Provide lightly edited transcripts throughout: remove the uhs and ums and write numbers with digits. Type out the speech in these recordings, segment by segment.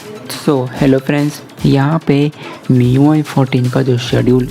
Hello friends, यहाँ पे MIUI 14 का जो schedule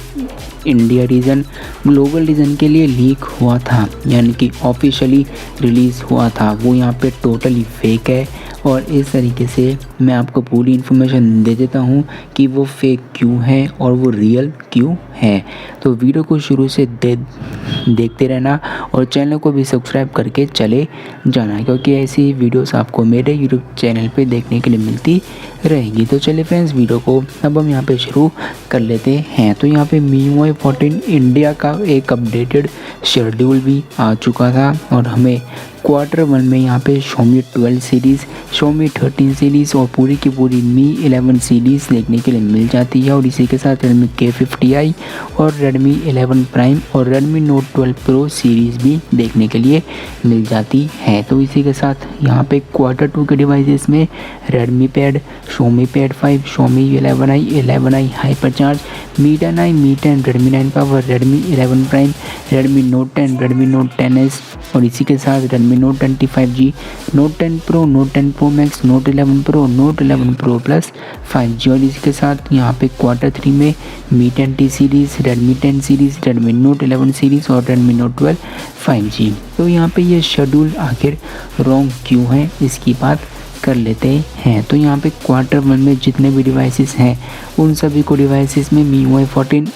India region global region के लिए लीक हुआ था, यानी कि ऑफिशियली रिलीज़ हुआ था, वो यहाँ पे टोटली फेक है। और इस तरीके से मैं आपको पूरी इन्फॉर्मेशन दे देता हूँ कि वो फेक क्यों है और वो रियल क्यों है। तो वीडियो को शुरू से देखते रहना और चैनल को भी सब्सक्राइब करके चले जाना, क्योंकि ऐसी वीडियोस आपको मेरे यूट्यूब चैनल पे देखने के लिए मिलती रहेगी। तो चलिए फ्रेंड्स, वीडियो को अब हम यहाँ पे शुरू कर लेते हैं। तो यहाँ पे MIUI 14 इंडिया का एक अपडेटेड शेड्यूल भी आ चुका था और हमें Q1 में यहाँ पे Xiaomi 12 सीरीज़, Xiaomi 13 सीरीज़ और पूरी की पूरी Mi 11 सीरीज़ देखने के लिए मिल जाती है। और इसी के साथ Redmi K50i और Redmi 11 Prime और Redmi Note 12 Pro सीरीज़ भी देखने के लिए मिल जाती है। तो इसी के साथ यहाँ पे Q2 के डिवाइसेस में Redmi Pad, Xiaomi Pad 5, Xiaomi 11i, 11i Hypercharge, Mi 10i, Mi 10, Redmi 9 Power, Redmi 11 Prime, Redmi Note 10, Redmi Note 10s और इसी के साथ Redmi Note 20 5G, Note 10 Pro, Note 10 Pro Max, Note 11 Pro, Note 11 Pro Plus 5G और इसके साथ यहाँ पे Q3 में Mi 10T series, Redmi 10 series, Redmi Note 11 series और Redmi Note 12 5G। तो यहाँ पे ये शेड्यूल आखिर रॉन्ग क्यों है, इसकी बात कर लेते हैं। तो यहाँ पे Q1 में जितने भी डिवाइसेस हैं उन सभी को डिवाइसेस में MIUI 14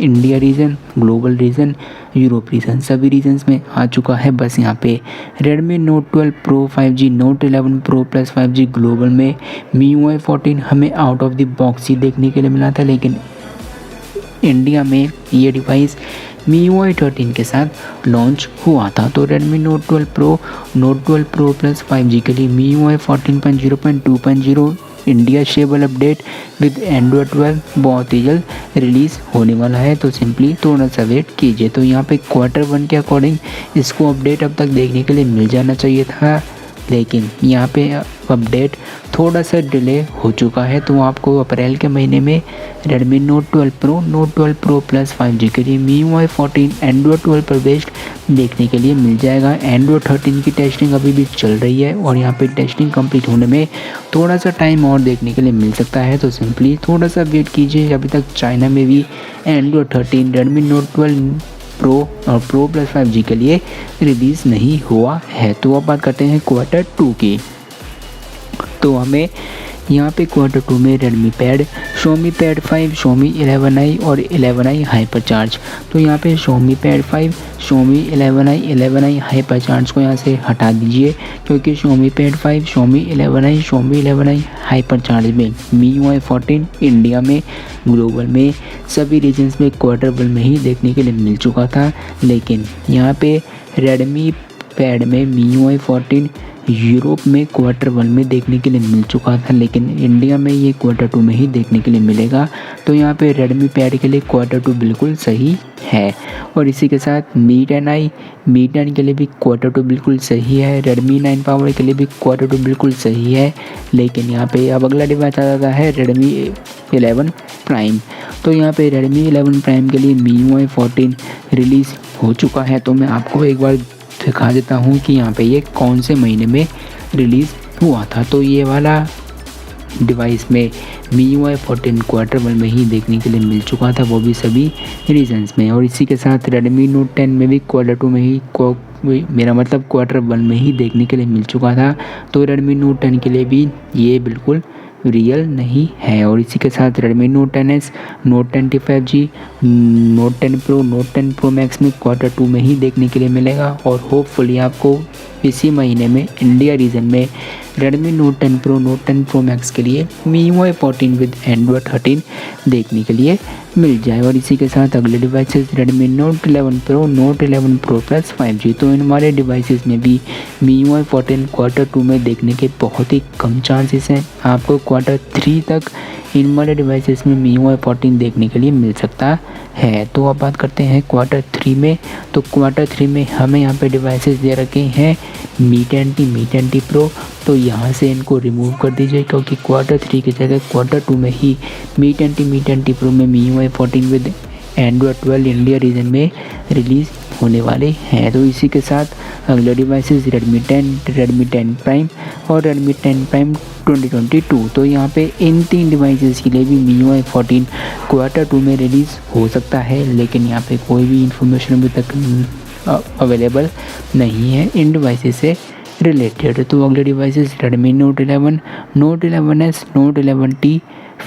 India region, global region, Europe region सभी रीजन्स में आ चुका है। बस यहाँ पे Redmi Note 12 Pro 5G, Note 11 Pro Plus 5G global में MIUI 14 हमें आउट ऑफ द बॉक्स ही देखने के लिए मिला था, लेकिन इंडिया में ये डिवाइस MIUI 13 के साथ लॉन्च हुआ था। तो Redmi Note 12 Pro, Note 12 Pro Plus 5G के लिए MIUI 14.0.2.0 India stable update with Android 12 बहुत ही जल्द रिलीज़ होने वाला है। तो सिंपली थोड़ा सा वेट कीजिए। तो यहाँ पे Q1 के अकॉर्डिंग इसको अपडेट अब तक देखने के लिए मिल जाना चाहिए था, लेकिन यहाँ पे अपडेट थोड़ा सा डिले हो चुका है। तो आपको अप्रैल के महीने में Redmi Note 12 Pro, Note 12 Pro Plus 5G के लिए MIUI 14 एंड्रॉयड 12 पर बेस्ड देखने के लिए मिल जाएगा। एंड्रॉयड 13 की टेस्टिंग अभी भी चल रही है और यहाँ पे टेस्टिंग कंप्लीट होने में थोड़ा सा टाइम और देखने के लिए मिल सकता है। तो सिंपली थोड़ा सा वेट कीजिए। अभी तक चाइना में भी एंड्रॉयड 13 Redmi Note 12 Pro और Pro Plus 5G के लिए रिलीज़ नहीं हुआ है। तो अब बात करते हैं Q2 की। तो हमें यहाँ पे Q2 में Redmi Pad, Xiaomi Pad 5, Xiaomi 11i और 11i Hypercharge। तो यहाँ पे Xiaomi Pad 5, Xiaomi 11i, 11i Hypercharge को यहाँ से हटा दीजिए, क्योंकि Xiaomi Pad 5, Xiaomi 11i, Xiaomi 11i Hypercharge में MIUI 14 इंडिया में ग्लोबल में सभी रीजन्स में Q1 में ही देखने के लिए मिल चुका था। लेकिन यहाँ पे Redmi Pad में MIUI 14 यूरोप में Q1 में देखने के लिए मिल चुका था, लेकिन इंडिया में ये Q2 में ही देखने के लिए मिलेगा। तो यहाँ पे Redmi Pad के लिए Q2 बिल्कुल सही है। और इसी के साथ Mi 10 के लिए भी Q2 बिल्कुल सही है। Redmi 9 Power के लिए भी Q2 बिल्कुल सही है। लेकिन यहाँ पे अब अगला डिवाइस आ जाता है Redmi 11 Prime। तो यहाँ पे Redmi 11 Prime के लिए MIUI 14 रिलीज़ हो चुका है। तो मैं आपको एक बार दिखा देता हूँ कि यहाँ पे ये कौन से महीने में रिलीज़ हुआ था। तो ये वाला डिवाइस में MIUI 14 Q1 में ही देखने के लिए मिल चुका था, वो भी सभी रीजन्स में। और इसी के साथ Redmi Note 10 में भी Q2 में ही मेरा मतलब Q1 में ही देखने के लिए मिल चुका था। तो Redmi Note 10 के लिए भी ये बिल्कुल रियल नहीं है। और इसी के साथ Redmi Note 10s, Note 10T 5G, Note 10 Pro, Note 10 Pro Max में Q2 में ही देखने के लिए मिलेगा। और होपफुली आपको इसी महीने में इंडिया रीजन में Redmi Note 10 Pro, Note 10 Pro Max के लिए MIUI 14 विद एंड्रॉयड 13 देखने के लिए मिल जाए। और इसी के साथ अगले devices Redmi Note 11 Pro, Note 11 Pro Plus 5G। तो इन हमारे डिवाइसेस में भी MIUI 14 Q2 में देखने के बहुत ही कम चांसेस हैं। आपको Q3 तक इन वाले डिवाइसेस में MIUI 14 देखने के लिए मिल सकता है। तो अब बात करते हैं Q3 में। तो Q3 में हमें यहाँ पे डिवाइसेस दे रखे हैं Mi 10T Pro। तो यहाँ से इनको रिमूव कर दीजिए, क्योंकि Q3 की जगह Q2 में ही Mi 10T Pro में MIUI 14 with Android 12 India region में रिलीज़ होने वाले हैं। तो इसी के साथ अगले डिवाइसेस Redmi 10 Prime और Redmi 10 Prime 2022। तो यहाँ पे इन 3 डिवाइसेस के लिए भी MIUI 14 Q2 में रिलीज़ हो सकता है, लेकिन यहाँ पे कोई भी इंफॉर्मेशन अभी तक अवेलेबल नहीं है इन डिवाइसेस से रिलेटेड। तो अगले devices Redmi Note 11, Note 11S, Note 11T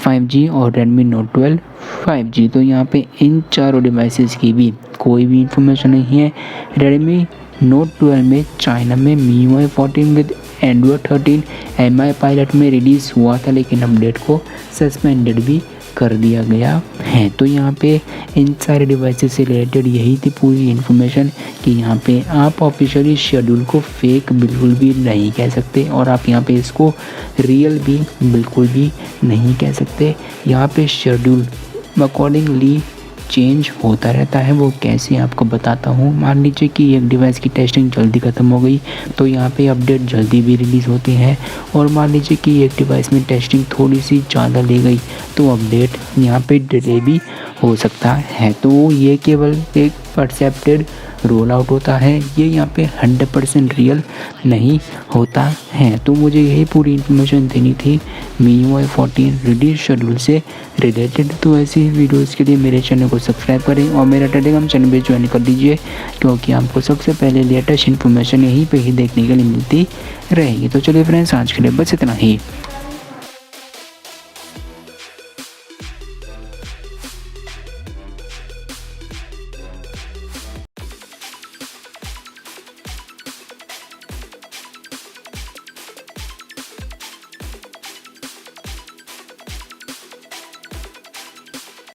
5G और Redmi Note 12 5G। तो यहाँ पे इन चारों डिवाइसेस की भी कोई भी इंफॉर्मेशन नहीं है। Redmi Note 12 में चाइना में MIUI 14 with Android 13 MI pilot में रिलीज़ हुआ था, लेकिन अपडेट को सस्पेंडेड भी कर दिया गया है। तो यहाँ पे इन सारे डिवाइसेस से रिलेटेड यही थी पूरी इन्फॉर्मेशन कि यहाँ पे आप ऑफिशियली शेड्यूल को फेक बिल्कुल भी नहीं कह सकते और आप यहाँ पे इसको रियल भी बिल्कुल भी नहीं कह सकते। यहाँ पे शेड्यूल अकॉर्डिंगली चेंज होता रहता है। वो कैसे आपको बताता हूँ। मान लीजिए कि एक डिवाइस की टेस्टिंग जल्दी ख़त्म हो गई तो यहाँ पे अपडेट जल्दी भी रिलीज़ होते हैं, और मान लीजिए कि एक डिवाइस में टेस्टिंग थोड़ी सी ज़्यादा ले गई तो अपडेट यहाँ पे डिले भी हो सकता है। तो ये केवल एक परसेप्टेड रोल आउट होता है, ये यहाँ पे 100% रियल नहीं होता है। तो मुझे यही पूरी इन्फॉर्मेशन देनी थी MIUI 14 रिलीज शेड्यूल से रिलेटेड। तो ऐसी ही वीडियोज़ के लिए मेरे चैनल को सब्सक्राइब करें और मेरा टेलीग्राम चैनल भी ज्वाइन कर दीजिए, क्योंकि आपको सबसे पहले लेटेस्ट इन्फॉर्मेशन यहीं पे ही देखने के लिए मिलती रहेगी। तो चलिए फ्रेंड्स, आज के लिए बस इतना ही।